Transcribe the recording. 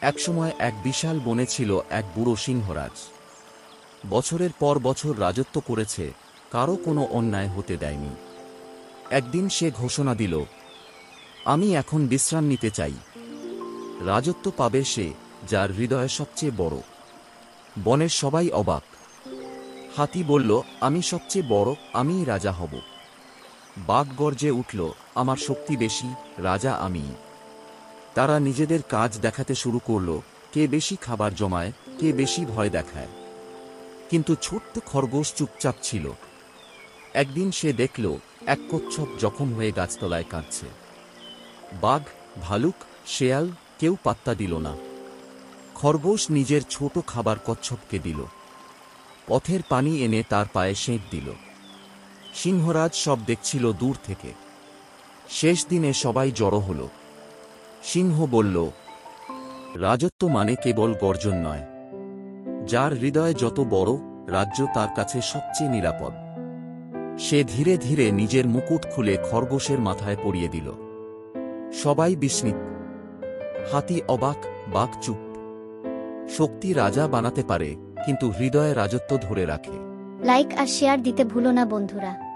একসময় এক বিশাল বনে ছিল এক বুড়ো সিংহরাজ। বছরের পর বছর রাজত্ব করেছে, কারো কোনো অন্যায় হতে দেয়নি। একদিন সে ঘোষণা দিল, আমি এখন বিশ্রাম নিতে চাই। রাজত্ব পাবে সে, যার হৃদয় সবচেয়ে বড়। বনের সবাই অবাক। হাতি বলল, আমি সবচেয়ে বড়, আমিই রাজা হব। বাঘ গর্জে উঠল, আমার শক্তি বেশি, রাজা আমি। তারা নিজেদের কাজ দেখাতে শুরু করল, কে বেশি খাবার জমায়, কে বেশি ভয় দেখায়। কিন্তু ছোট্ট খরগোশ চুপচাপ ছিল। একদিন সে দেখল এক কচ্ছপ জখম হয়ে গাছতলায় কাঁদছে। বাঘ, ভালুক, শেয়াল কেউ পাত্তা দিল না। খরগোশ নিজের ছোট খাবার কচ্ছপকে দিল। পথের পানি এনে তার পায়ে সেঁক দিল। সিংহরাজ সব দেখছিল দূর থেকে। শেষ দিনে সবাই জড়ো হল। সিংহ বলল, রাজত্ব মানে কেবল গর্জন নয়। যার হৃদয় যত বড়, রাজ্য তার কাছে সবচেয়ে নিরাপদ। সে ধীরে ধীরে নিজের মুকুট খুলে খরগোশের মাথায় পরিয়ে দিল। সবাই বিস্মিত। হাতি অবাক, বাঘ চুপ। শক্তি রাজা বানাতে পারে, কিন্তু হৃদয়ে রাজত্ব ধরে রাখে। লাইক আর শেয়ার দিতে ভুলো না বন্ধুরা।